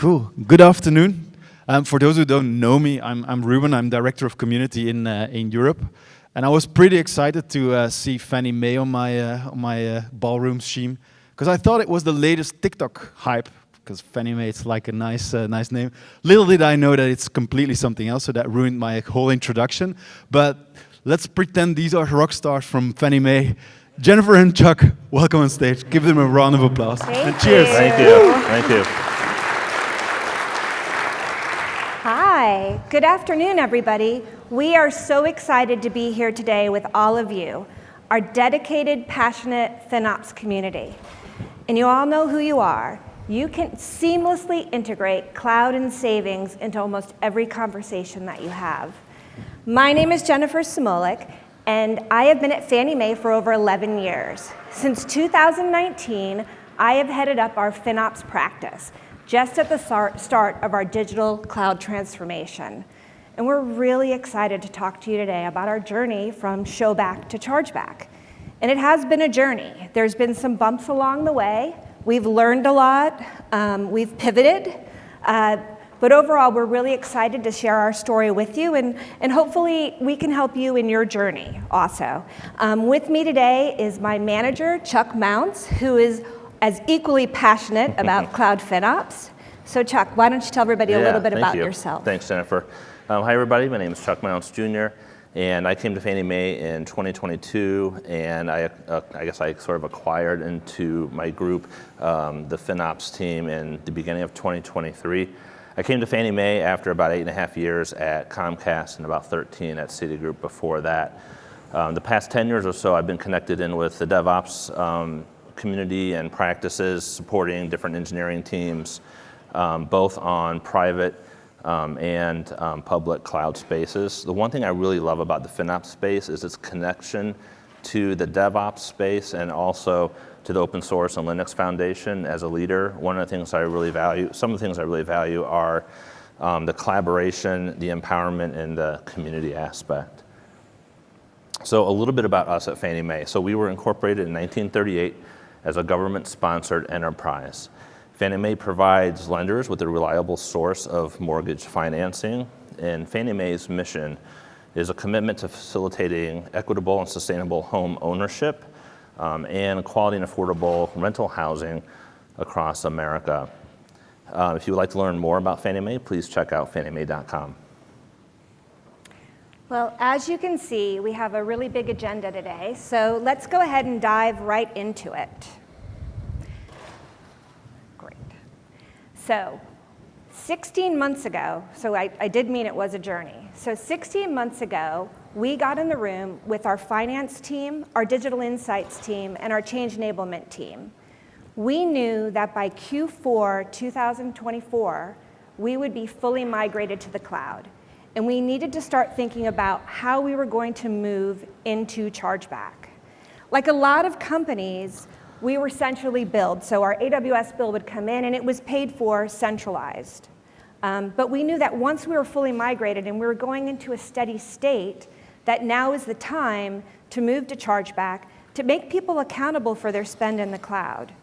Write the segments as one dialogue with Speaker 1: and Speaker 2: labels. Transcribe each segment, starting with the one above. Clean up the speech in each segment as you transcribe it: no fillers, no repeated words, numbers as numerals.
Speaker 1: Cool. Good afternoon. For those who don't know me, I'm Ruben. I'm Director of Community in Europe. And I was pretty excited to see Fannie Mae on my ballroom scheme, because I thought it was the latest TikTok hype, because Fannie Mae is like a nice name. Little did I know that it's completely something else, so that ruined my whole introduction. But let's pretend these are rock stars from Fannie Mae. Jennifer and Chuck, welcome on stage. Give them a round of applause. And cheers.
Speaker 2: Thank you. Thank you.
Speaker 3: Hi. Good afternoon, everybody. We are so excited to be here today with all of you, our dedicated, passionate FinOps community. And you all know who you are. You can seamlessly integrate cloud and savings into almost every conversation that you have. My name is Jennifer Samolyk, and I have been at Fannie Mae for over 11 years. Since 2019, I have headed up our FinOps practice, just at the start of our digital cloud transformation. And we're really excited to talk to you today about our journey from Showback to Chargeback. And it has been a journey. There's been some bumps along the way. We've learned a lot. We've pivoted. But overall, we're really excited to share our story with you, and hopefully we can help you in your journey also. With me today is my manager, Chuck Mountz, who is as equally passionate about cloud FinOps. So Chuck, why don't you tell everybody a little bit about yourself?
Speaker 2: Thanks, Jennifer. Hi, everybody. My name is Chuck Mountz, Jr., and I came to Fannie Mae in 2022, and I guess I sort of acquired into my group the FinOps team in the beginning of 2023. I came to Fannie Mae after about 8.5 years at Comcast and about 13 at Citigroup before that. The past 10 years or so, I've been connected in with the DevOps community and practices, supporting different engineering teams, both on private and public cloud spaces. The one thing I really love about the FinOps space is its connection to the DevOps space and also to the open source and Linux Foundation as a leader. One of the things I really value, some of the things I really value are the collaboration, the empowerment, and the community aspect. So a little bit about us at Fannie Mae. So we were incorporated in 1938 as a government-sponsored enterprise. Fannie Mae provides lenders with a reliable source of mortgage financing, and Fannie Mae's mission is a commitment to facilitating equitable and sustainable home ownership and quality and affordable rental housing across America. If you would like to learn more about Fannie Mae, please check out fanniemae.com.
Speaker 3: Well, as you can see, we have a really big agenda today, so let's go ahead and dive right into it. Great. So 16 months ago, so I did mean it was a journey. So 16 months ago, we got in the room with our finance team, our digital insights team, and our change enablement team. We knew that by Q4 2024, we would be fully migrated to the cloud. And we needed to start thinking about how we were going to move into Chargeback. Like a lot of companies, we were centrally billed. So our AWS bill would come in and it was paid for centralized. But we knew that once we were fully migrated and we were going into a steady state, that now is the time to move to Chargeback, to make people accountable for their spend in the cloud.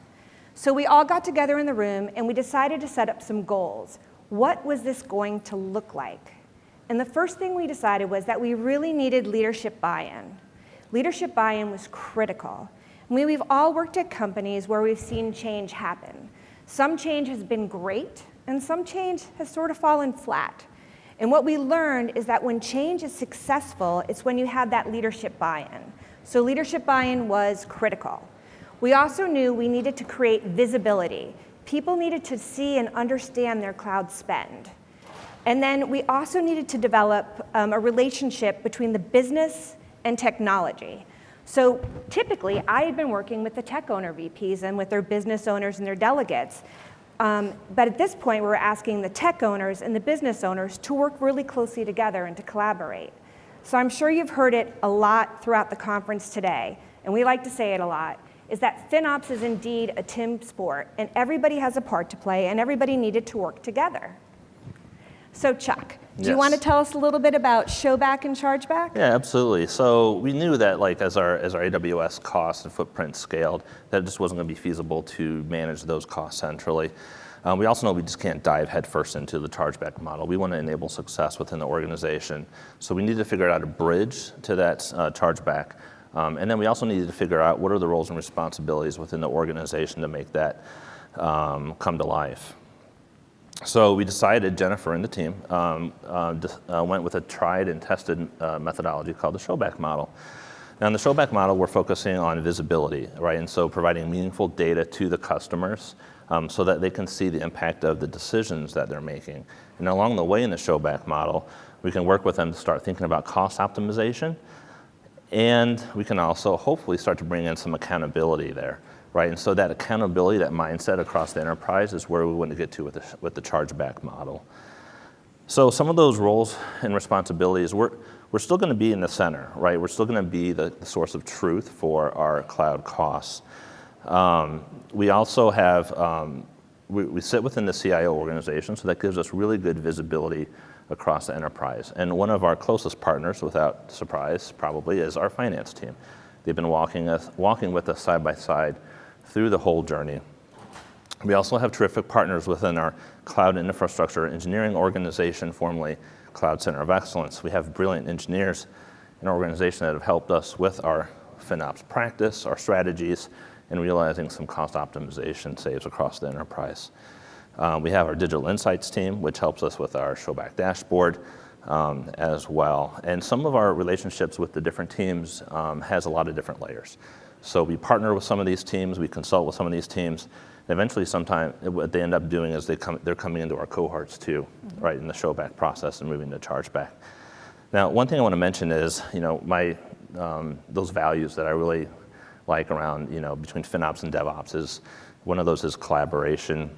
Speaker 3: So we all got together in the room and we decided to set up some goals. What was this going to look like? And the first thing we decided was that we really needed leadership buy-in. Leadership buy-in was critical. We've all worked at companies where we've seen change happen. Some change has been great, and some change has sort of fallen flat. And what we learned is that when change is successful, it's when you have that leadership buy-in. So leadership buy-in was critical. We also knew we needed to create visibility. People needed to see and understand their cloud spend. And then we also needed to develop a relationship between the business and technology. So typically, I had been working with the tech owner VPs and with their business owners and their delegates. But at this point, we were asking the tech owners and the business owners to work really closely together and to collaborate. So I'm sure you've heard it a lot throughout the conference today, and we like to say it a lot, is that FinOps is indeed a team sport, and everybody has a part to play, and everybody needed to work together. So Chuck, do you want to tell us a little bit about Showback and Chargeback?
Speaker 2: Yeah, absolutely. So we knew that as our AWS costs and footprint scaled, that it just wasn't going to be feasible to manage those costs centrally. We also know we just can't dive headfirst into the chargeback model. We want to enable success within the organization. So we need to figure out a bridge to that chargeback. And then we also needed to figure out what are the roles and responsibilities within the organization to make that come to life. So we decided, Jennifer and the team went with a tried and tested methodology called the Showback model. Now in the Showback model, we're focusing on visibility, right? And so providing meaningful data to the customers so that they can see the impact of the decisions that they're making. And along the way in the Showback model, we can work with them to start thinking about cost optimization, and we can also hopefully start to bring in some accountability there, right? And so that accountability, that mindset across the enterprise is where we want to get to with the chargeback model. So some of those roles and responsibilities, we're still going to be in the center, right? We're still going to be the source of truth for our cloud costs. We also have, we sit within the CIO organization, so that gives us really good visibility across the enterprise. And one of our closest partners, without surprise probably, is our finance team. They've been walking with us side by side through the whole journey. We also have terrific partners within our cloud and infrastructure engineering organization, formerly Cloud Center of Excellence. We have brilliant engineers in our organization that have helped us with our FinOps practice, our strategies, and realizing some cost optimization saves across the enterprise. We have our digital insights team, which helps us with our Showback dashboard as well. And some of our relationships with the different teams has a lot of different layers. So we partner with some of these teams, we consult with some of these teams. And eventually, sometime what they end up doing is they're coming into our cohorts too, right, in the Showback process and moving to chargeback. Now, one thing I want to mention is, those values that I really like around, between FinOps and DevOps is, one of those is collaboration.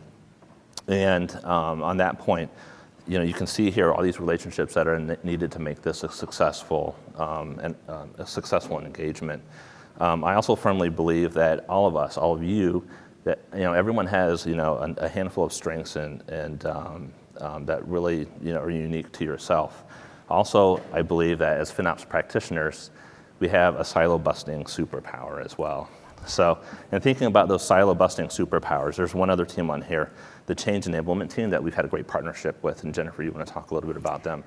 Speaker 2: And on that point, you can see here all these relationships that are needed to make this a successful engagement. I also firmly believe that all of us, all of you, that everyone has a handful of strengths and that really are unique to yourself. Also, I believe that as FinOps practitioners, we have a silo-busting superpower as well. So, in thinking about those silo-busting superpowers, there's one other team on here, the Change Enablement team that we've had a great partnership with. And Jennifer, you want to talk a little bit about them?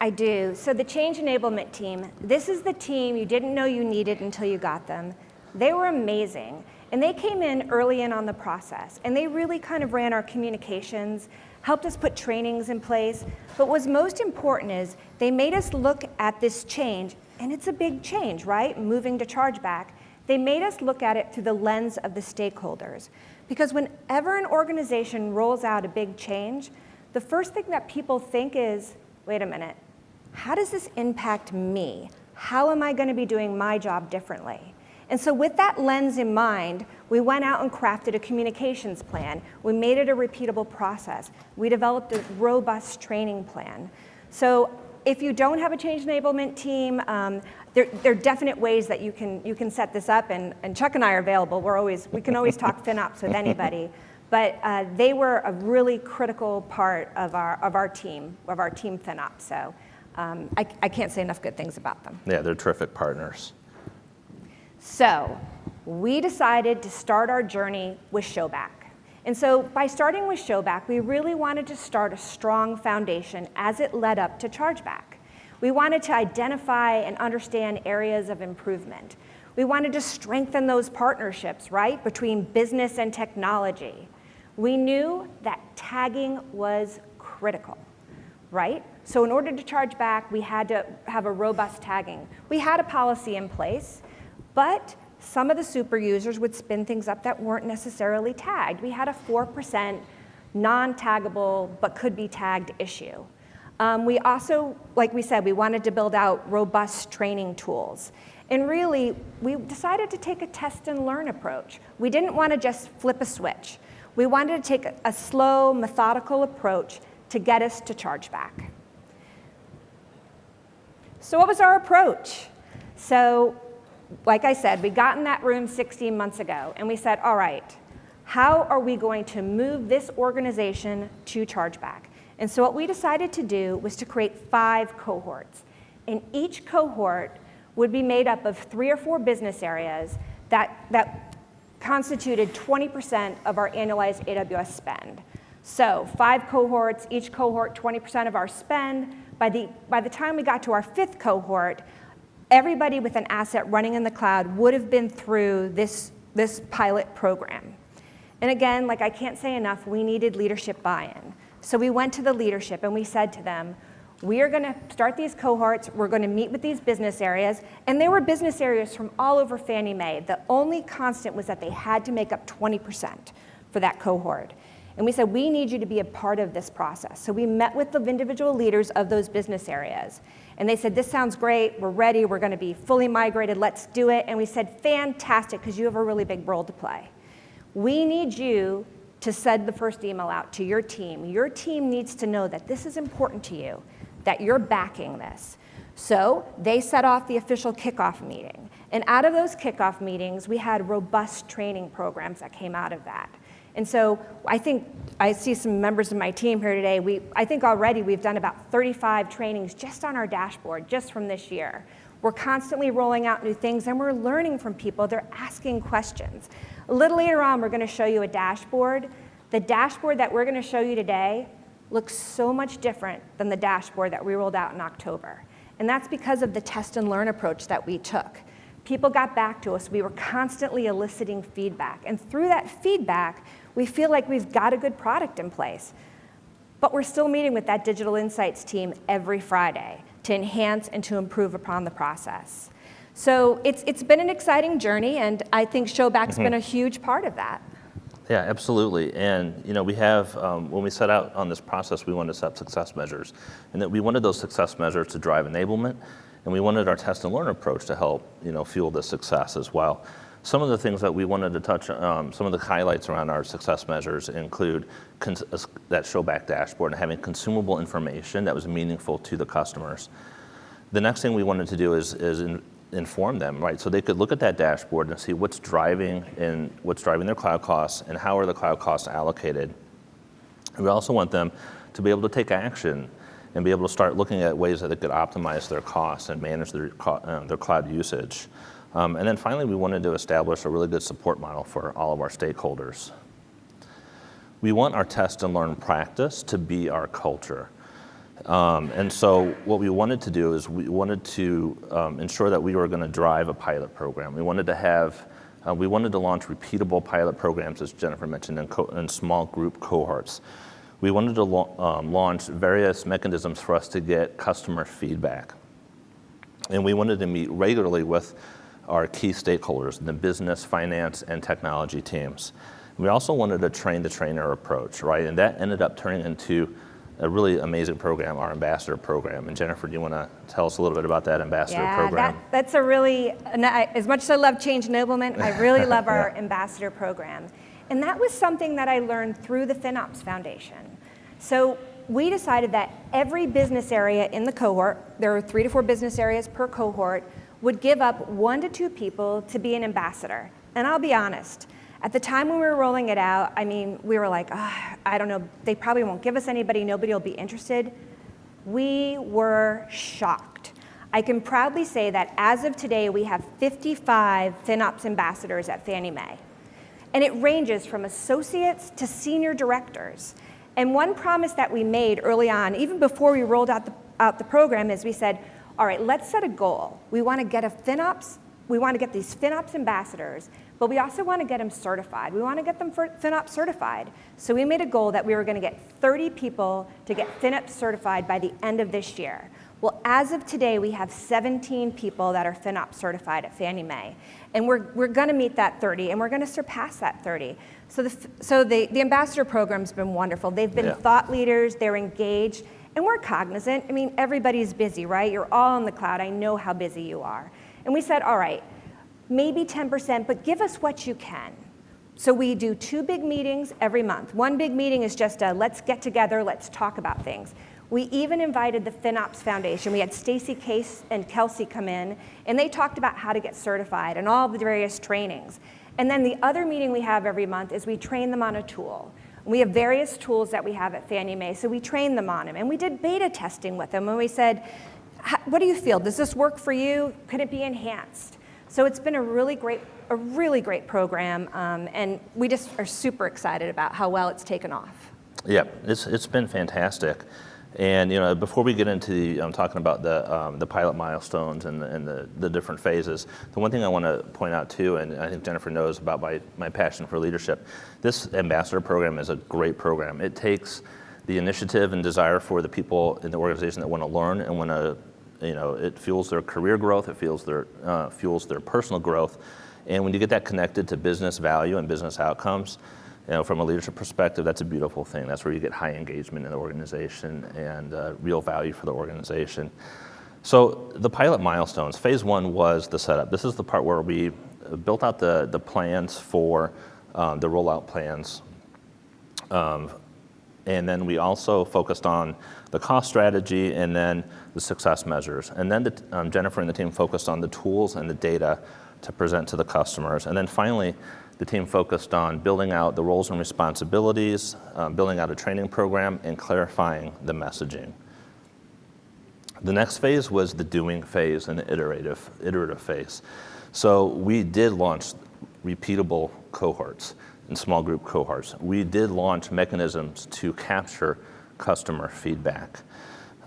Speaker 3: I do. So the Change Enablement team, this is the team you didn't know you needed until you got them. They were amazing. And they came in early on the process. And they really kind of ran our communications, helped us put trainings in place. But what's most important is they made us look at this change. And it's a big change, right? Moving to chargeback. They made us look at it through the lens of the stakeholders. Because whenever an organization rolls out a big change, the first thing that people think is, wait a minute, how does this impact me? How am I going to be doing my job differently? And so with that lens in mind, we went out and crafted a communications plan. We made it a repeatable process. We developed a robust training plan. So if you don't have a change enablement team, there are definite ways that you can set this up, and Chuck and I are available. We can always talk FinOps with anybody, but they were a really critical part of our team FinOps. So I can't say enough good things about them.
Speaker 2: Yeah, they're terrific partners.
Speaker 3: So we decided to start our journey with Showback. And so by starting with Showback, we really wanted to start a strong foundation as it led up to Chargeback. We wanted to identify and understand areas of improvement. We wanted to strengthen those partnerships, right, between business and technology. We knew that tagging was critical, right? So in order to charge back, we had to have a robust tagging. We had a policy in place, but some of the super users would spin things up that weren't necessarily tagged. We had a 4% non-taggable but could be tagged issue. We also, like we said, we wanted to build out robust training tools. And really, we decided to take a test and learn approach. We didn't want to just flip a switch. We wanted to take a slow, methodical approach to get us to chargeback. So what was our approach? So, like I said, we got in that room 16 months ago, and we said, all right, how are we going to move this organization to chargeback? And so what we decided to do was to create 5 cohorts. And each cohort would be made up of 3 or 4 business areas that constituted 20% of our annualized AWS spend. So 5 cohorts, each cohort 20% of our spend. By the time we got to our 5th cohort, everybody with an asset running in the cloud would have been through this pilot program. And again, like I can't say enough, we needed leadership buy-in. So we went to the leadership and we said to them, we are going to start these cohorts, we're going to meet with these business areas, and there were business areas from all over Fannie Mae. The only constant was that they had to make up 20% for that cohort. And we said, we need you to be a part of this process. So we met with the individual leaders of those business areas. And they said, this sounds great, we're ready, we're going to be fully migrated, let's do it. And we said, fantastic, because you have a really big role to play. We need you to send the first email out to your team. Your team needs to know that this is important to you, that you're backing this. So they set off the official kickoff meeting. And out of those kickoff meetings, we had robust training programs that came out of that. And so I think I see some members of my team here today. I think already we've done about 35 trainings just on our dashboard, just from this year. We're constantly rolling out new things, and we're learning from people. They're asking questions. A little later on, we're going to show you a dashboard. The dashboard that we're going to show you today looks so much different than the dashboard that we rolled out in October. And that's because of the test and learn approach that we took. People got back to us. We were constantly eliciting feedback. And through that feedback, we feel like we've got a good product in place. But we're still meeting with that digital insights team every Friday to enhance and to improve upon the process. So it's been an exciting journey, and I think Showback's been a huge part of that.
Speaker 2: Yeah, absolutely. And we have, when we set out on this process, we wanted to set success measures, and that we wanted those success measures to drive enablement, and we wanted our test and learn approach to help fuel the success as well. Some of the things that we wanted to touch on, some of the highlights around our success measures include that Showback dashboard and having consumable information that was meaningful to the customers. The next thing we wanted to do is inform them, right? So they could look at that dashboard and see what's driving their cloud costs and how are the cloud costs allocated. And we also want them to be able to take action and be able to start looking at ways that they could optimize their costs and manage their cloud usage. And then finally, we wanted to establish a really good support model for all of our stakeholders. We want our test and learn practice to be our culture. And so what we wanted to do is we wanted to ensure that we were going to drive a pilot program. We wanted to launch repeatable pilot programs, as Jennifer mentioned, in small group cohorts. We wanted to launch various mechanisms for us to get customer feedback. And we wanted to meet regularly with our key stakeholders, the business, finance, and technology teams. We also wanted a train-the-trainer approach, right? And that ended up turning into a really amazing program, our ambassador program. And Jennifer, do you want to tell us a little bit about that ambassador program?
Speaker 3: Yeah, that's a really, as much as I love change enablement, I really love our ambassador program. And that was something that I learned through the FinOps Foundation. So we decided that every business area in the cohort, there are 3 to 4 business areas per cohort, would give up 1 to 2 people to be an ambassador. And I'll be honest, at the time when we were rolling it out, I mean, we were like, I don't know, they probably won't give us anybody, nobody will be interested. We were shocked. I can proudly say that as of today, we have 55 FinOps ambassadors at Fannie Mae. And it ranges from associates to senior directors. And one promise that we made early on, even before we rolled out the program, is we said, all right, let's set a goal. We want to get these FinOps ambassadors, but we also want to get them certified. We want to get them FinOps certified. So we made a goal that we were going to get 30 people to get FinOps certified by the end of this year. Well, as of today, we have 17 people that are FinOps certified at Fannie Mae. And we're going to meet that 30, and we're going to surpass that 30. So the ambassador program's been wonderful. They've been thought leaders, they're engaged, and we're cognizant. I mean, everybody's busy, right? You're all in the cloud. I know how busy you are. And we said, all right, maybe 10%, but give us what you can. So we do 2 big meetings every month. One big meeting is just a let's get together, let's talk about things. We even invited the FinOps Foundation. We had Stacy Case and Kelsey come in, and they talked about how to get certified and all the various trainings. And then the other meeting we have every month is we train them on a tool. We have various tools that we have at Fannie Mae, so we train them on them. And we did beta testing with them, and we said, what do you feel? Does this work for you? Could it be enhanced? So it's been a really great program, and we just are super excited about how well it's taken off.
Speaker 2: Yeah, it's been fantastic. And before we get into talking about the pilot milestones and the different phases, the one thing I want to point out too, and I think Jennifer knows about my passion for leadership, this ambassador program is a great program. It takes the initiative and desire for the people in the organization that want to learn and want to, it fuels their career growth, it fuels their personal growth, and when you get that connected to business value and business outcomes, from a leadership perspective, that's a beautiful thing. That's where you get high engagement in the organization and real value for the organization. So the pilot milestones, phase one was the setup. This is the part where we built out the plans for the rollout plans. And then we also focused on the cost strategy and then the success measures. And then Jennifer and the team focused on the tools and the data to present to the customers. And then finally, the team focused on building out the roles and responsibilities, building out a training program, and clarifying the messaging. The next phase was the doing phase and the iterative phase. So we did launch repeatable cohorts and small group cohorts. We did launch mechanisms to capture customer feedback.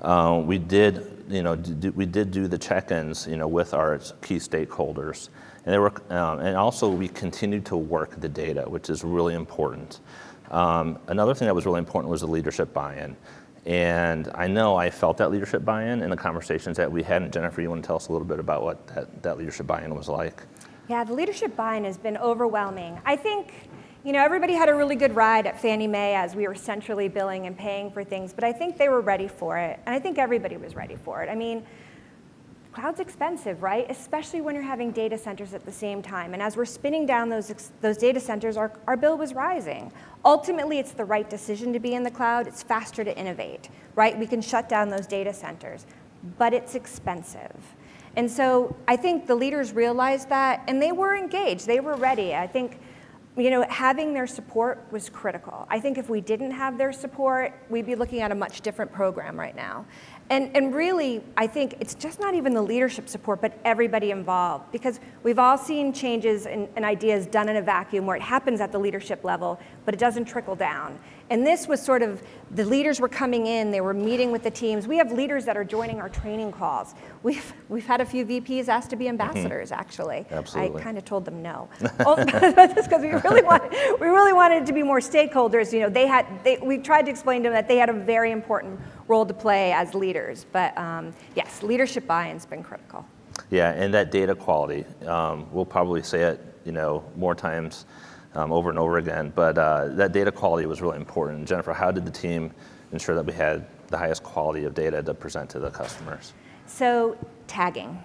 Speaker 2: We did do the check-ins, with our key stakeholders. And also we continued to work the data, which is really important. Another thing that was really important was the leadership buy-in. And I know I felt that leadership buy-in in the conversations that we had. And Jennifer, you want to tell us a little bit about what that leadership buy-in was like?
Speaker 3: Yeah, the leadership buy-in has been overwhelming. I think, everybody had a really good ride at Fannie Mae as we were centrally billing and paying for things, but I think they were ready for it. And I think everybody was ready for it. I mean, cloud's expensive, right? Especially when you're having data centers at the same time. And as we're spinning down those data centers, our bill was rising. Ultimately, it's the right decision to be in the cloud. It's faster to innovate, right? We can shut down those data centers, but it's expensive. And so I think the leaders realized that, and they were engaged. They were ready. I think, having their support was critical. I think if we didn't have their support, we'd be looking at a much different program right now. And really, I think it's just not even the leadership support, but everybody involved, because we've all seen changes and ideas done in a vacuum where it happens at the leadership level, but it doesn't trickle down. And this was sort of, the leaders were coming in, they were meeting with the teams. We have leaders that are joining our training calls. We've had a few VPs asked to be ambassadors, actually.
Speaker 2: Absolutely.
Speaker 3: I kind of told them no. Just because we really wanted it to be more stakeholders. We tried to explain to them that they had a very important role to play as leaders. But yes, leadership buy-in's been critical.
Speaker 2: Yeah, and that data quality, we'll probably say it, more times over and over again, but that data quality was really important. Jennifer, how did the team ensure that we had the highest quality of data to present to the customers?
Speaker 3: So tagging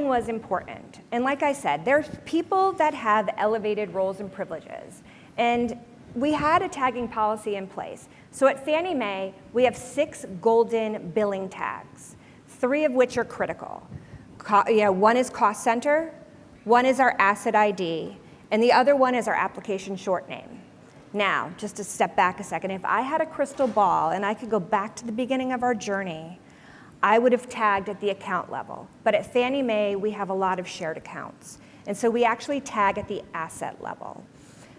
Speaker 3: was important. And like I said, there's people that have elevated roles and privileges. And we had a tagging policy in place. So at Fannie Mae, we have 6 golden billing tags, 3 of which are critical. One is cost center, one is our asset ID, and the other one is our application short name. Now, just to step back a second, if I had a crystal ball and I could go back to the beginning of our journey, I would have tagged at the account level. But at Fannie Mae, we have a lot of shared accounts. And so we actually tag at the asset level.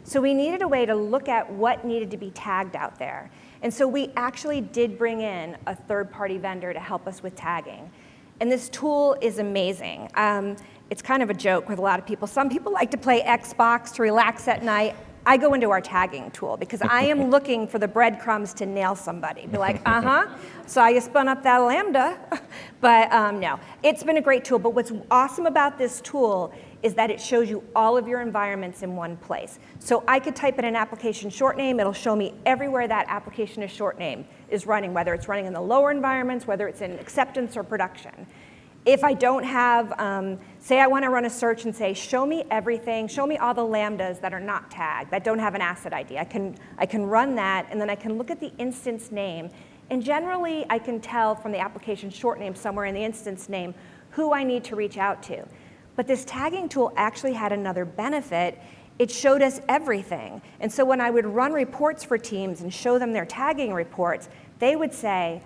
Speaker 3: So we needed a way to look at what needed to be tagged out there. And so we actually did bring in a third-party vendor to help us with tagging. And this tool is amazing. It's kind of a joke with a lot of people. Some people like to play Xbox to relax at night. I go into our tagging tool because I am looking for the breadcrumbs to nail somebody. Be like, saw you spun up that Lambda. But no, it's been a great tool. But what's awesome about this tool is that it shows you all of your environments in one place. So I could type in an application short name, it'll show me everywhere that application is short name is running, whether it's running in the lower environments, whether it's in acceptance or production. If I don't have, say I want to run a search and say, show me everything, show me all the Lambdas that are not tagged, that don't have an asset ID. I can run that, and then I can look at the instance name. And generally, I can tell from the application short name somewhere in the instance name who I need to reach out to. But this tagging tool actually had another benefit. It showed us everything. And so when I would run reports for teams and show them their tagging reports, they would say,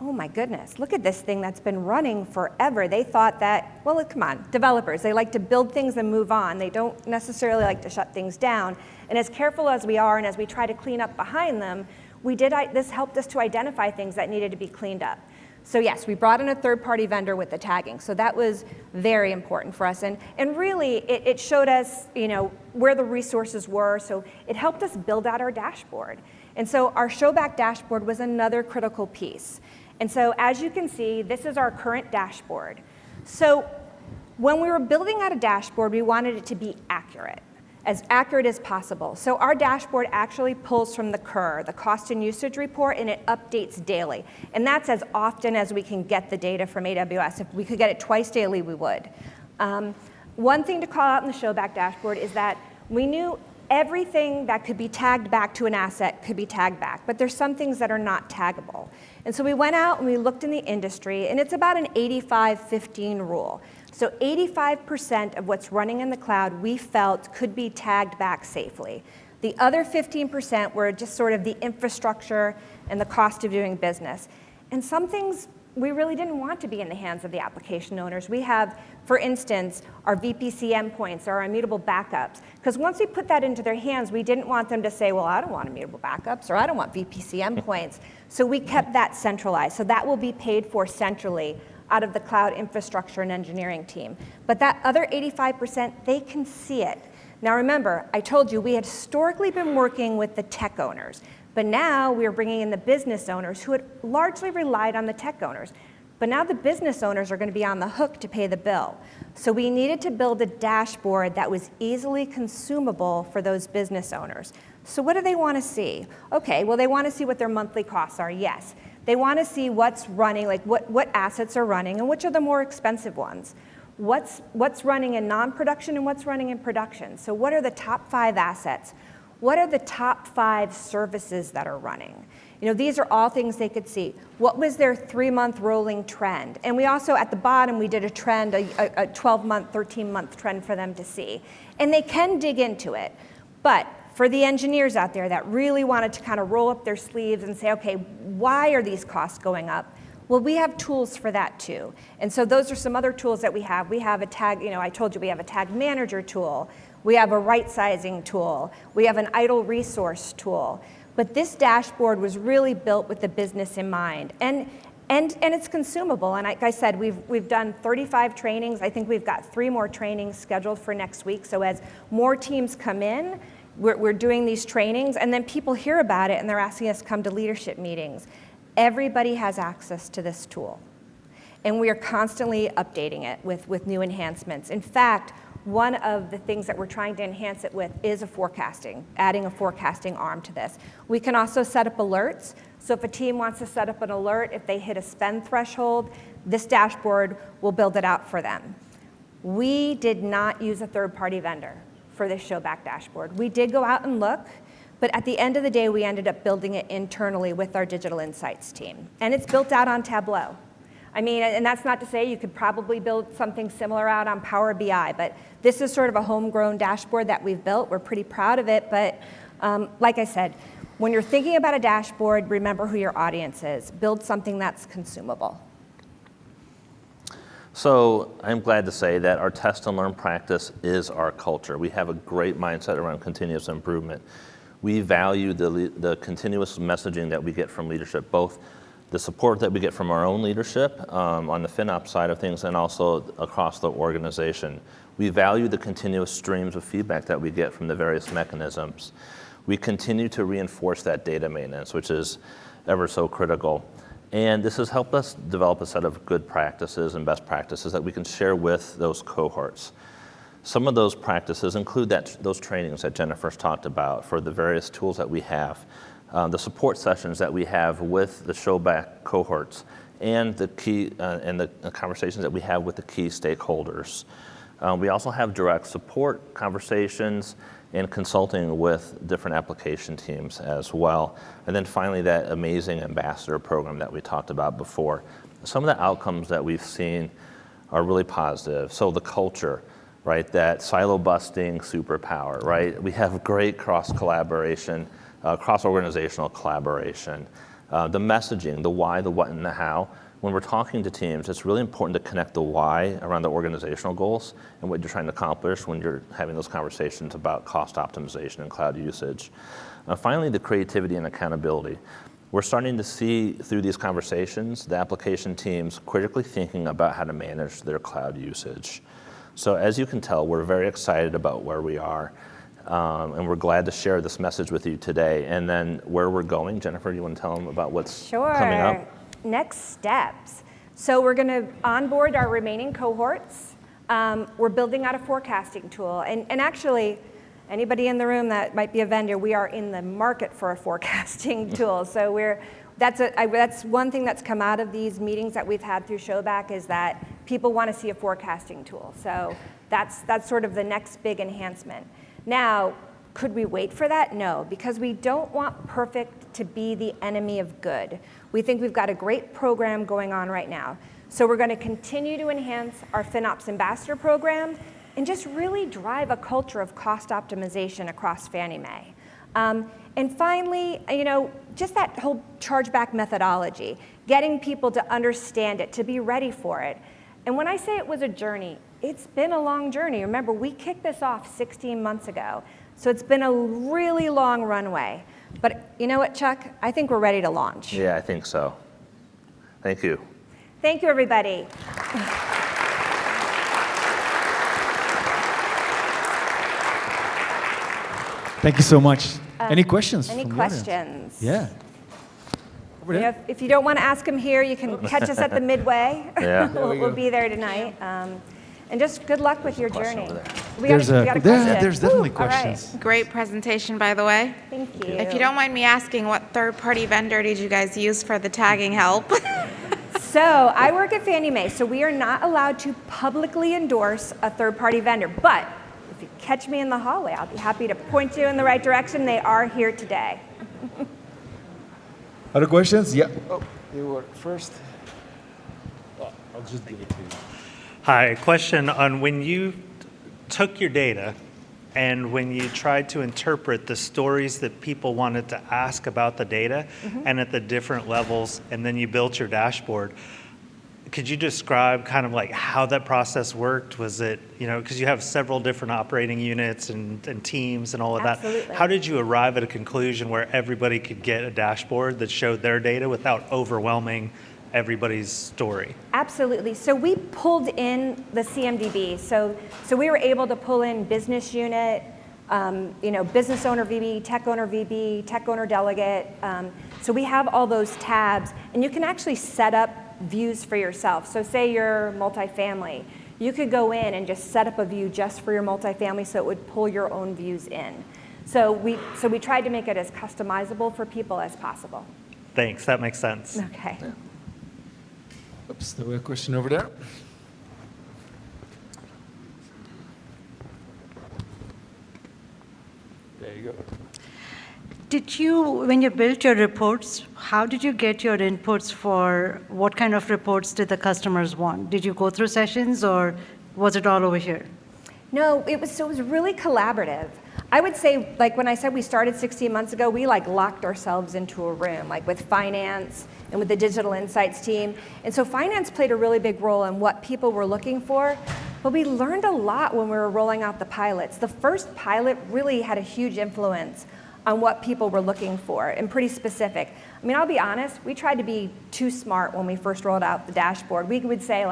Speaker 3: oh my goodness, look at this thing that's been running forever. They thought that, well, come on, developers, they like to build things and move on. They don't necessarily like to shut things down. And as careful as we are and as we try to clean up behind them, this helped us to identify things that needed to be cleaned up. So yes, we brought in a third-party vendor with the tagging. So that was very important for us. And really, it showed us, where the resources were. So it helped us build out our dashboard. And so our Showback dashboard was another critical piece. And so as you can see, this is our current dashboard. So when we were building out a dashboard, we wanted it to be accurate as possible. So our dashboard actually pulls from the CUR, the cost and usage report, and it updates daily. And that's as often as we can get the data from AWS. If we could get it twice daily, we would. One thing to call out in the Showback dashboard is that we knew everything that could be tagged back to an asset could be tagged back, but there's some things that are not taggable. And so we went out and we looked in the industry, and it's about an 85-15 rule. So 85% of what's running in the cloud we felt could be tagged back safely. The other 15% were just sort of the infrastructure and the cost of doing business. And some things we really didn't want to be in the hands of the application owners. We have, for instance, our VPC endpoints or our immutable backups. Because once we put that into their hands, we didn't want them to say, well, I don't want immutable backups, or I don't want VPC endpoints. So we kept that centralized. So that will be paid for centrally out of the cloud infrastructure and engineering team. But that other 85%, they can see it. Now remember, I told you we had historically been working with the tech owners. But now we are bringing in the business owners who had largely relied on the tech owners. But now the business owners are going to be on the hook to pay the bill. So we needed to build a dashboard that was easily consumable for those business owners. So what do they want to see? Okay, well, they want to see what their monthly costs are, yes. They want to see what's running, like what assets are running and which are the more expensive ones. What's running in non-production and what's running in production. So what are the top 5 assets? What are the top 5 services that are running? These are all things they could see. What was their 3-month rolling trend? And we also, at the bottom, we did a trend, a 12-month, 13-month trend for them to see. And they can dig into it. But for the engineers out there that really wanted to kind of roll up their sleeves and say, okay, why are these costs going up? Well, we have tools for that too. And so those are some other tools that we have. We have a tag, I told you we have a tag manager tool. We have a right sizing tool. We have an idle resource tool. But this dashboard was really built with the business in mind. And it's consumable. And like I said, we've done 35 trainings. I think we've got 3 more trainings scheduled for next week. So as more teams come in, we're doing these trainings, and then people hear about it and they're asking us to come to leadership meetings. Everybody has access to this tool. And we are constantly updating it with new enhancements. In fact, one of the things that we're trying to enhance it with is adding a forecasting arm to this. We can also set up alerts. So if a team wants to set up an alert, if they hit a spend threshold, this dashboard will build it out for them. We did not use a third-party vendor for this Showback dashboard. We did go out and look, but at the end of the day, we ended up building it internally with our digital insights team. And it's built out on Tableau. And that's not to say you could probably build something similar out on Power BI, but this is sort of a homegrown dashboard that we've built. We're pretty proud of it, but like I said, when you're thinking about a dashboard, remember who your audience is. Build something that's consumable.
Speaker 2: So I'm glad to say that our test and learn practice is our culture. We have a great mindset around continuous improvement. We value the continuous messaging that we get from leadership, both the support that we get from our own leadership on the FinOps side of things and also across the organization. We value the continuous streams of feedback that we get from the various mechanisms. We continue to reinforce that data maintenance, which is ever so critical. And this has helped us develop a set of good practices and best practices that we can share with those cohorts. Some of those practices include those trainings that Jennifer's talked about for the various tools that we have. The support sessions that we have with the Showback cohorts and the key and the conversations that we have with the key stakeholders. We also have direct support conversations and consulting with different application teams as well. And then finally, that amazing ambassador program that we talked about before. Some of the outcomes that we've seen are really positive. So the culture, right, that silo busting superpower, right? We have great cross-collaboration, cross-organizational collaboration. The messaging, the why, the what, and the how. When we're talking to teams, it's really important to connect the why around the organizational goals and what you're trying to accomplish when you're having those conversations about cost optimization and cloud usage. Finally, the creativity and accountability. We're starting to see through these conversations the application teams critically thinking about how to manage their cloud usage. So as you can tell, we're very excited about where we are, and we're glad to share this message with you today. And then where we're going, Jennifer, you want to tell them about what's coming up?
Speaker 3: Next steps. So we're going to onboard our remaining cohorts. We're building out a forecasting tool. And actually, anybody in the room that might be a vendor, we are in the market for a forecasting tool. So that's one thing that's come out of these meetings that we've had through Showback is that people want to see a forecasting tool. So that's sort of the next big enhancement. Now, could we wait for that? No, because we don't want perfect to be the enemy of good. We think we've got a great program going on right now. So we're going to continue to enhance our FinOps Ambassador program and just really drive a culture of cost optimization across Fannie Mae. And finally, just that whole chargeback methodology, getting people to understand it, to be ready for it. And when I say it was a journey, it's been a long journey. Remember, we kicked this off 16 months ago. So it's been a really long runway. But you know what, Chuck? I think we're ready to launch.
Speaker 2: Yeah, I think so. Thank you.
Speaker 3: Thank you, everybody.
Speaker 1: Thank you so much. Any questions?
Speaker 3: Any
Speaker 1: from the
Speaker 3: questions?
Speaker 1: audience? Yeah.
Speaker 3: If you don't want to ask them here, you can catch us at the midway.
Speaker 2: Yeah.
Speaker 3: We'll be there tonight. And just good luck with your journey. We
Speaker 1: There's
Speaker 3: got a question.
Speaker 1: there's definitely
Speaker 3: All right.
Speaker 1: questions.
Speaker 4: Great presentation, by the way.
Speaker 3: Thank you.
Speaker 4: If you don't mind me asking, what third-party vendor did you guys use for the tagging help?
Speaker 3: So I work at Fannie Mae, so we are not allowed to publicly endorse a third-party vendor. But if you catch me in the hallway, I'll be happy to point you in the right direction. They are here today.
Speaker 1: Other questions? Yeah. Oh, you were first. Oh, I'll just give it to you.
Speaker 5: Hi, question on when you took your data and when you tried to interpret the stories that people wanted to ask about the data and at the different levels, and then you built your dashboard. Could you describe kind of like how that process worked? Was it, because you have several different operating units and teams and all of
Speaker 3: Absolutely.
Speaker 5: that. How did you arrive at a conclusion where everybody could get a dashboard that showed their data without overwhelming everybody's story?
Speaker 3: Absolutely. So we pulled in the CMDB. So we were able to pull in business unit, business owner VB, tech owner delegate. So we have all those tabs, and you can actually set up views for yourself. So say you're multifamily, you could go in and just set up a view just for your multifamily, so it would pull your own views in. So we tried to make it as customizable for people as possible.
Speaker 5: Thanks, that makes sense.
Speaker 3: Okay.
Speaker 2: Yeah.
Speaker 1: Oops, there was a question over there. There you go.
Speaker 6: When you built your reports, how did you get your inputs for what kind of reports did the customers want? Did you go through sessions or was it all over here?
Speaker 3: No, it was really collaborative. I would say, like when I said we started 16 months ago, we locked ourselves into a room, with finance and with the digital insights team. And so finance played a really big role in what people were looking for, but we learned a lot when we were rolling out the pilots. The first pilot really had a huge influence on what people were looking for, and pretty specific. I mean, I'll be honest, we tried to be too smart when we first rolled out the dashboard. We would say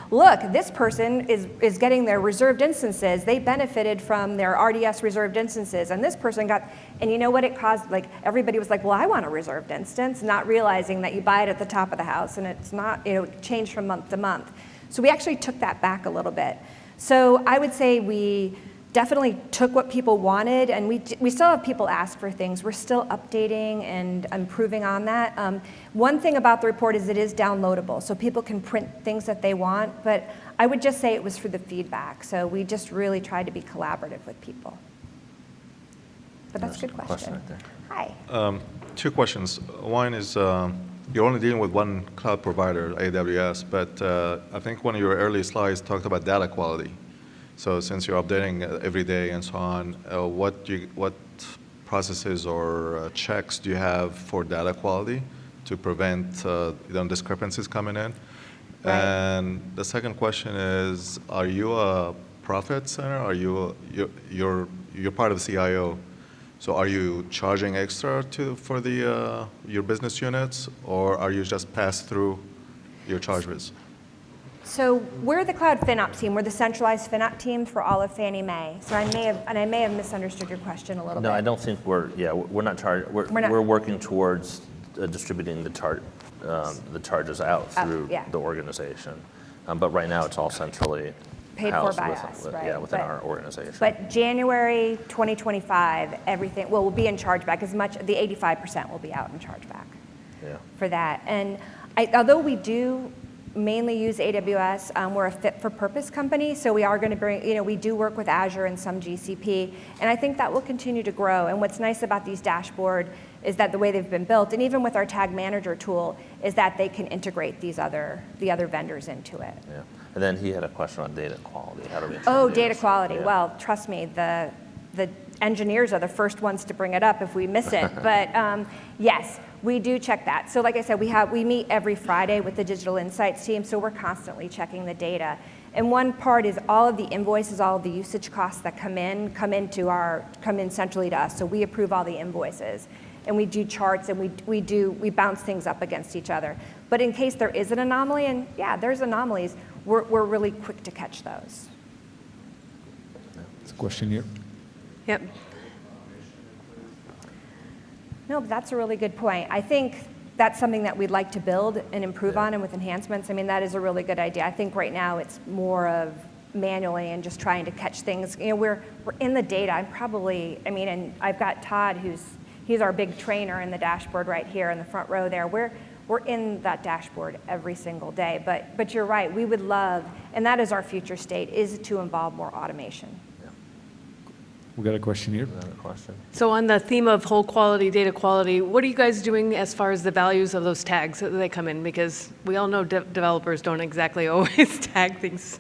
Speaker 3: look, this person is getting their reserved instances. They benefited from their RDS reserved instances, and this person got, and you know what it caused? Everybody was well, I want a reserved instance, not realizing that you buy it at the top of the house, and it's not, changed from month to month. So we actually took that back a little bit. So I would say we definitely took what people wanted, and we still have people ask for things. We're still updating and improving on that. One thing about the report is it is downloadable, so people can print things that they want, but I would just say it was for the feedback. So we just really tried to be collaborative with people. But that's a good question.
Speaker 2: Right there.
Speaker 3: Hi.
Speaker 7: Two questions. One is you're only dealing with one cloud provider, AWS, but I think one of your early slides talked about data quality. So since you're updating every day and so on, what processes or checks do you have for data quality to prevent discrepancies coming in?
Speaker 3: Right.
Speaker 7: And the second question is, are you a profit center? Are you're part of the CIO? So are you charging extra for your business units, or are you just pass through your charges?
Speaker 3: So we're the Cloud FinOps team. We're the centralized FinOps team for all of Fannie Mae. So I may have misunderstood your question a little bit.
Speaker 2: No, I don't think we're not charged. We're working towards distributing the charges out through the organization. But right now it's all centrally
Speaker 3: paid for
Speaker 2: housed
Speaker 3: by us, right?
Speaker 2: Yeah, within our organization.
Speaker 3: But January 2025, everything, we'll be in chargeback. The 85% will be out in chargeback for that. And although we do mainly use AWS, we're a fit-for-purpose company, so we are going to bring, we do work with Azure and some GCP, and I think that will continue to grow. And what's nice about these dashboard is that the way they've been built, and even with our Tag Manager tool, is that they can integrate the other vendors into it.
Speaker 2: Yeah. And then he had a question on data quality. How do we
Speaker 3: Oh, data quality.
Speaker 2: Yeah.
Speaker 3: Well, trust me, the engineers are the first ones to bring it up if we miss it. But yes, we do check that. So like I said, we meet every Friday with the digital insights team, so we're constantly checking the data. And one part is all of the invoices, all of the usage costs that come in centrally to us. So we approve all the invoices. And we do charts, and we bounce things up against each other. But in case there is an anomaly, and yeah, there's anomalies, we're really quick to catch those.
Speaker 1: There's a question here.
Speaker 4: Yep.
Speaker 3: No, but that's a really good point. I think that's something that we'd like to build and improve on, and with enhancements, I mean, that is a really good idea. I think right now it's more of manually and just trying to catch things. We're in the data. And I've got Todd, he's our big trainer in the dashboard right here in the front row there. We're in that dashboard every single day. But you're right, we would love, and that is our future state, is to involve more automation.
Speaker 1: We got a question here.
Speaker 2: Another question.
Speaker 8: So on the theme of whole quality, data quality, what are you guys doing as far as the values of those tags that they come in? Because we all know developers don't exactly always tag things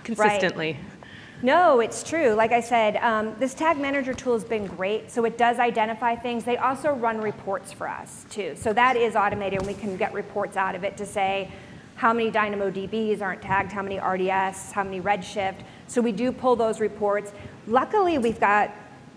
Speaker 8: consistently.
Speaker 3: Right. No, it's true. Like I said, this Tag Manager tool has been great. So it does identify things. They also run reports for us, too. So that is automated, and we can get reports out of it to say how many DynamoDBs aren't tagged, how many RDS, how many Redshift. So we do pull those reports. Luckily, we've got,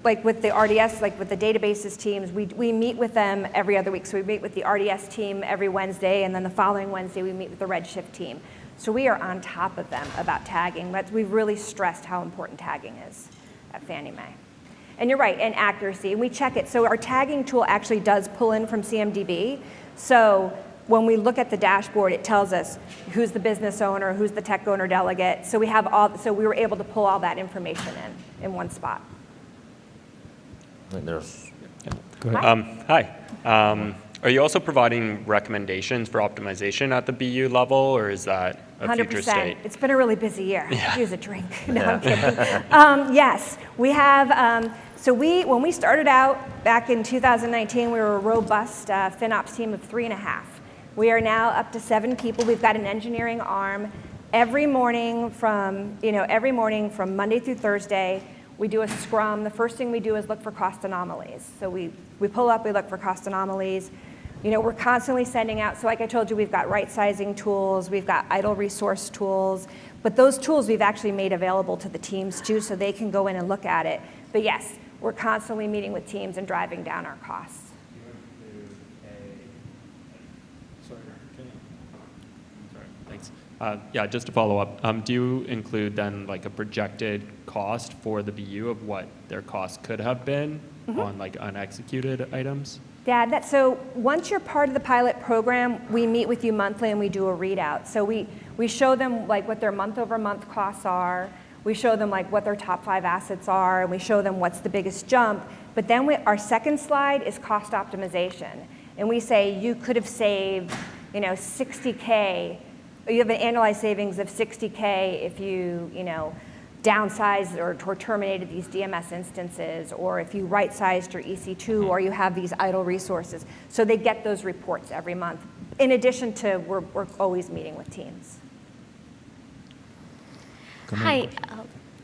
Speaker 3: like with the RDS, like with the databases teams, we meet with them every other week. So we meet with the RDS team every Wednesday, and then the following Wednesday we meet with the Redshift team. So we are on top of them about tagging. We've really stressed how important tagging is at Fannie Mae. And you're right, and accuracy, and we check it. So our tagging tool actually does pull in from CMDB. So when we look at the dashboard, it tells us who's the business owner, who's the tech owner delegate. So so we were able to pull all that information in one spot.
Speaker 2: I think there's
Speaker 1: Go ahead.
Speaker 9: Hi. Are you also providing recommendations for optimization at the BU level, or is that a future
Speaker 3: 100%.
Speaker 9: state?
Speaker 3: It's been a really busy year.
Speaker 9: Yeah.
Speaker 3: Use a drink. No, I'm kidding. Yes, we have. So when we started out back in 2019, we were a robust FinOps team of 3.5. We are now up to 7 people. We've got an engineering arm. Every morning from Monday through Thursday, we do a scrum. The first thing we do is look for cost anomalies. So we pull up, we look for cost anomalies. We're constantly sending out, so like I told you, we've got right-sizing tools, we've got idle resource tools, but those tools we've actually made available to the teams too, so they can go in and look at it. But yes, we're constantly meeting with teams and driving down our costs.
Speaker 9: Thanks. Yeah, just to follow up, do you include then like a projected cost for the BU of what their cost could have been on like unexecuted items?
Speaker 3: Yeah, so once you're part of the pilot program, we meet with you monthly and we do a readout. So we show them like what their month-over-month costs are. We show them like what their top 5 assets are, and we show them what's the biggest jump. But then our second slide is cost optimization. And we say you could have saved, $60K. You have an annualized savings of $60K if you, downsized or terminated these DMS instances, or if you right-sized your EC2, or you have these idle resources. So they get those reports every month. In addition to, we're always meeting with teams.
Speaker 10: Hi.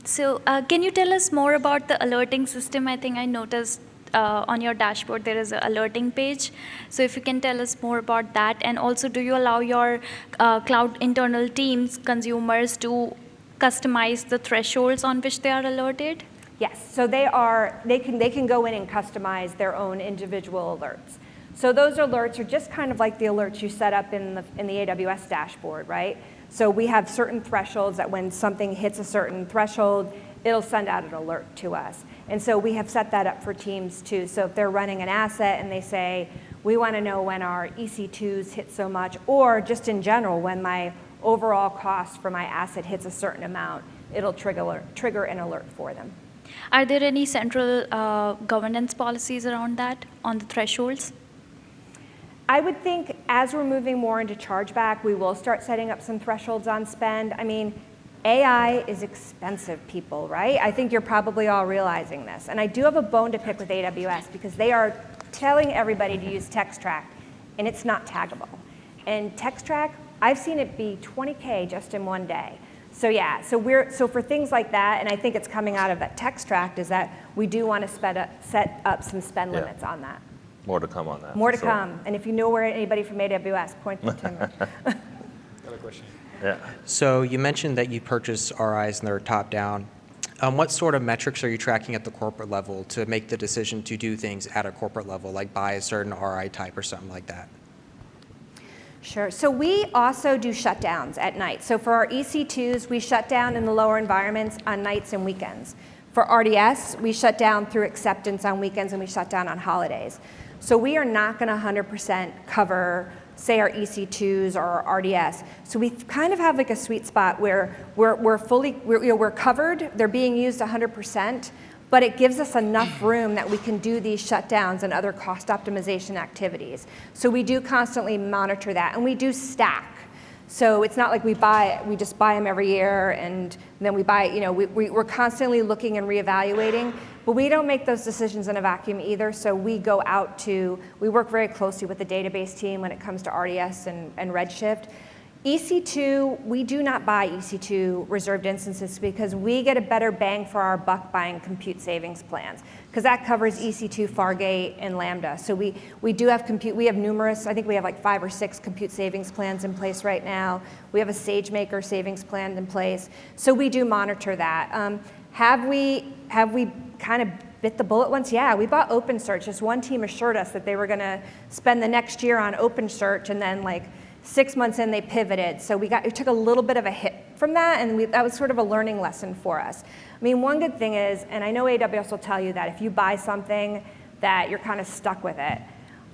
Speaker 10: So can you tell us more about the alerting system? I think I noticed on your dashboard there is an alerting page. So if you can tell us more about that, and also do you allow your cloud internal teams, consumers, to customize the thresholds on which they are alerted?
Speaker 3: Yes, so they can go in and customize their own individual alerts. So those alerts are just kind of like the alerts you set up in the AWS dashboard, right? So we have certain thresholds that when something hits a certain threshold, it'll send out an alert to us. And so we have set that up for teams too. So if they're running an asset and they say, we want to know when our EC2s hit so much, or just in general, when my overall cost for my asset hits a certain amount, it'll trigger an alert for them.
Speaker 10: Are there any central governance policies around that, on the thresholds?
Speaker 3: I would think as we're moving more into chargeback, we will start setting up some thresholds on spend. I mean, AI is expensive, people, right? I think you're probably all realizing this. And I do have a bone to pick with AWS because they are telling everybody to use TextTrack, and it's not taggable. And TextTrack, I've seen it be 20K just in one day. So yeah, so for things like that, and I think it's coming out of that TextTrack, is that we do want to set up some spend limits on that.
Speaker 2: More to come on that.
Speaker 3: More to come. And if you know where anybody from AWS, point to Tim.
Speaker 11: Another question.
Speaker 2: Yeah.
Speaker 11: So you mentioned that you purchase RIs and they're top down. What sort of metrics are you tracking at the corporate level to make the decision to do things at a corporate level, like buy a certain RI type or something like that?
Speaker 3: Sure. So we also do shutdowns at night. So for our EC2s, we shut down in the lower environments on nights and weekends. For RDS, we shut down through acceptance on weekends and we shut down on holidays. So we are not going to 100% cover, say, our EC2s or our RDS. So we kind of have like a sweet spot where we're covered. They're being used 100%, but it gives us enough room that we can do these shutdowns and other cost optimization activities. So we do constantly monitor that, and we do stack. So it's not like we just buy them every year and then we buy, we're constantly looking and reevaluating, but we don't make those decisions in a vacuum either. So we work very closely with the database team when it comes to RDS and Redshift. EC2, we do not buy EC2 reserved instances because we get a better bang for our buck buying compute savings plans, because that covers EC2, Fargate, and Lambda. So we do have we have numerous, I think we have like 5 or 6 compute savings plans in place right now. We have a SageMaker savings plan in place. So we do monitor that. Have we kind of bit the bullet once? Yeah, we bought OpenSearch. Just one team assured us that they were going to spend the next year on OpenSearch, and then 6 months in, they pivoted. So it took a little bit of a hit from that, and that was sort of a learning lesson for us. I mean, one good thing is, and I know AWS will tell you that if you buy something that you're kind of stuck with it,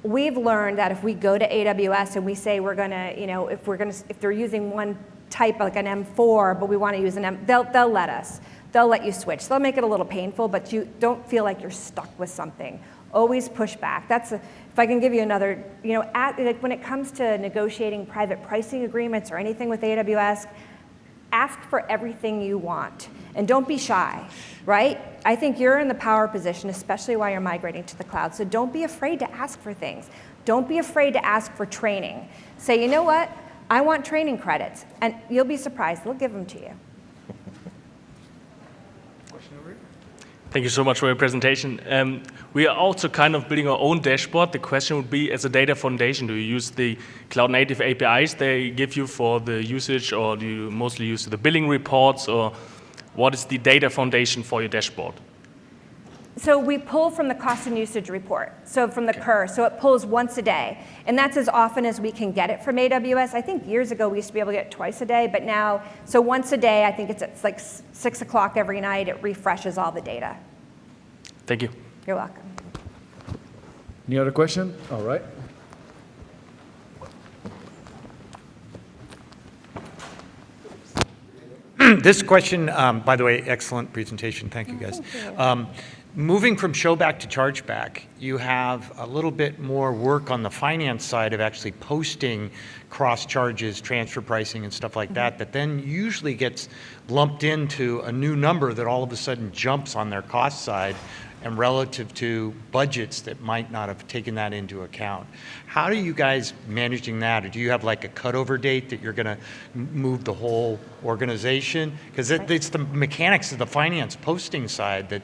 Speaker 3: we've learned that if we go to AWS and we say we're gonna, if they're using one type like an M4, but we want to use an M, they'll let us. They'll let you switch. They'll make it a little painful, but you don't feel like you're stuck with something. Always push back. If I can give you another, when it comes to negotiating private pricing agreements or anything with AWS, ask for everything you want. And don't be shy, right? I think you're in the power position, especially while you're migrating to the cloud. So don't be afraid to ask for things. Don't be afraid to ask for training. Say, you know what? I want training credits. And you'll be surprised. They'll give them to you.
Speaker 12: Thank you so much for your presentation. We are also kind of building our own dashboard. The question would be, as a data foundation, do you use the cloud native APIs they give you for the usage, or do you mostly use the billing reports, or what is the data foundation for your dashboard?
Speaker 3: So we pull from the cost and usage report, so from the CUR, so it pulls once a day. And that's as often as we can get it from AWS. I think years ago we used to be able to get it twice a day, but now, so once a day, I think it's at 6 o'clock every night, it refreshes all the data.
Speaker 12: Thank you.
Speaker 3: You're welcome.
Speaker 13: Any other question? All right.
Speaker 14: This question, by the way, excellent presentation. Thank you, guys. Moving from Showback to Chargeback, you have a little bit more work on the finance side of actually posting cross charges, transfer pricing, and stuff like that then usually gets lumped into a new number that all of a sudden jumps on their cost side. and relative to budgets that might not have taken that into account. How are you guys managing that? Or do you have like a cutover date that you're going to move the whole organization? Because it's the mechanics of the finance posting side that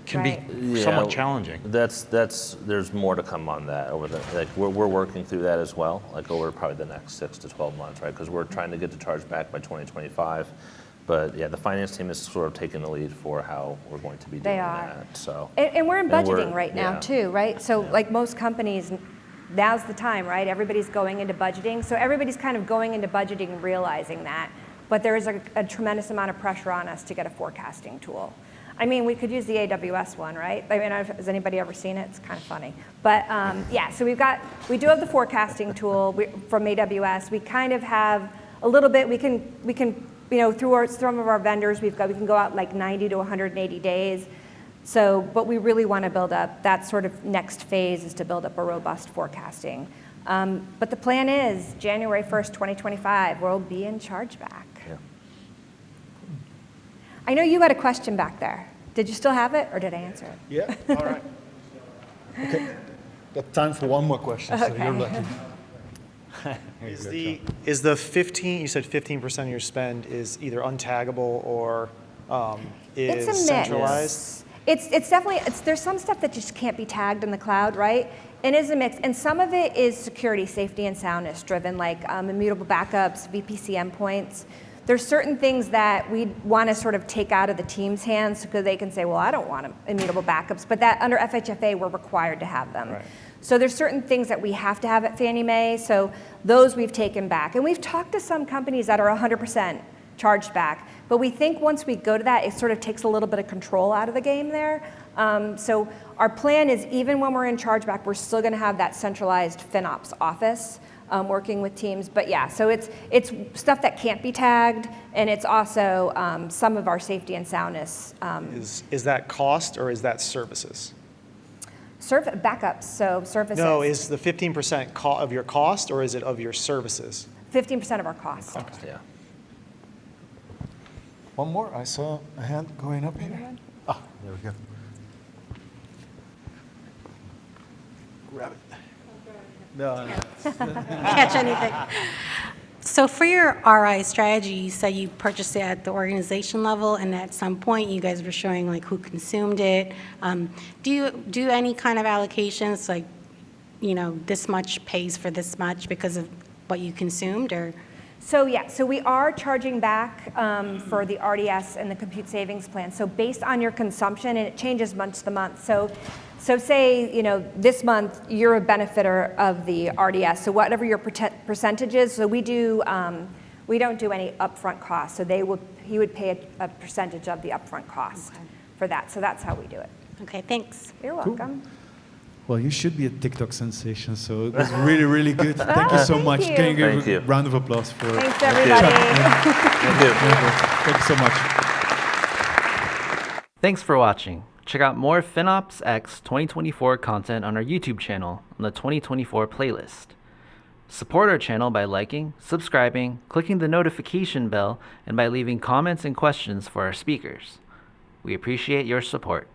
Speaker 14: can be somewhat challenging.
Speaker 2: There's more to come on that over we're working through that as well, like over probably the next 6 to 12 months, right? Because we're trying to get to Chargeback by 2025. But yeah, the finance team is sort of taking the lead for how we're going to be doing that. So,
Speaker 3: and we're in budgeting right now too, right? So like most companies, now's the time, right? Everybody's going into budgeting. So everybody's kind of going into budgeting and realizing that. But there is a tremendous amount of pressure on us to get a forecasting tool. I mean, we could use the AWS one, right? I mean, has anybody ever seen it? It's kind of funny. But yeah, so we do have the forecasting tool from AWS. We kind of have a little bit, we can through some of our vendors, we can go out like 90 to 180 days. So, but we really want to build up, that sort of next phase is to build up a robust forecasting. But the plan is January 1st, 2025, we'll be in Chargeback.
Speaker 2: Yeah.
Speaker 3: I know you had a question back there. Did you still have it, or did I answer it?
Speaker 1: Yeah, all right. Okay, got time for one more question, so you're lucky.
Speaker 15: Is the 15, you said 15% of your spend is either untaggable or is
Speaker 3: it's a mix.
Speaker 15: Centralized?
Speaker 3: It's definitely, there's some stuff that just can't be tagged in the cloud, right? And it's a mix, and some of it is security, safety, and soundness driven, like immutable backups, VPC endpoints. There's certain things that we want to sort of take out of the team's hands because they can say, well, I don't want immutable backups, but that under FHFA, we're required to have them.
Speaker 15: Right.
Speaker 3: So there's certain things that we have to have at Fannie Mae, so those we've taken back. And we've talked to some companies that are 100% charged back, but we think once we go to that, it sort of takes a little bit of control out of the game there. So our plan is even when we're in chargeback, we're still gonna have that centralized FinOps office working with teams. But yeah, so it's stuff that can't be tagged, and it's also some of our safety and soundness.
Speaker 15: Is that cost or is that services?
Speaker 3: Backups, so services.
Speaker 15: No, is the 15% of your cost or is it of your services?
Speaker 3: 15% of our cost.
Speaker 15: Okay.
Speaker 2: Yeah.
Speaker 1: One more, I saw a hand going up here. Ah, there we go. Grab it. No.
Speaker 16: Catch anything. So for your RI strategy, you said you purchased it at the organization level, and at some point you guys were showing like who consumed it. Do you do any kind of allocations, like, this much pays for this much because of what you consumed, or?
Speaker 3: So yeah, so we are charging back for the RDS and the compute savings plan. So based on your consumption, and it changes month to month. So say, this month you're a benefiter of the RDS. So whatever your percentage is, so we don't do any upfront costs. So he would pay a percentage of the upfront cost for that. So that's how we do it.
Speaker 16: Okay, thanks.
Speaker 3: You're welcome.
Speaker 1: Cool. Well, you should be a TikTok sensation, so it was really, really good. Thank you so much.
Speaker 3: you.
Speaker 1: Can you give a round of applause for
Speaker 3: Thanks, everybody.
Speaker 2: Thank you.
Speaker 1: Thank you so much.
Speaker 17: Thanks for watching. Check out more FinOps X 2024 content on our YouTube channel on the 2024 playlist. Support our channel by liking, subscribing, clicking the notification bell, and by leaving comments and questions for our speakers. We appreciate your support.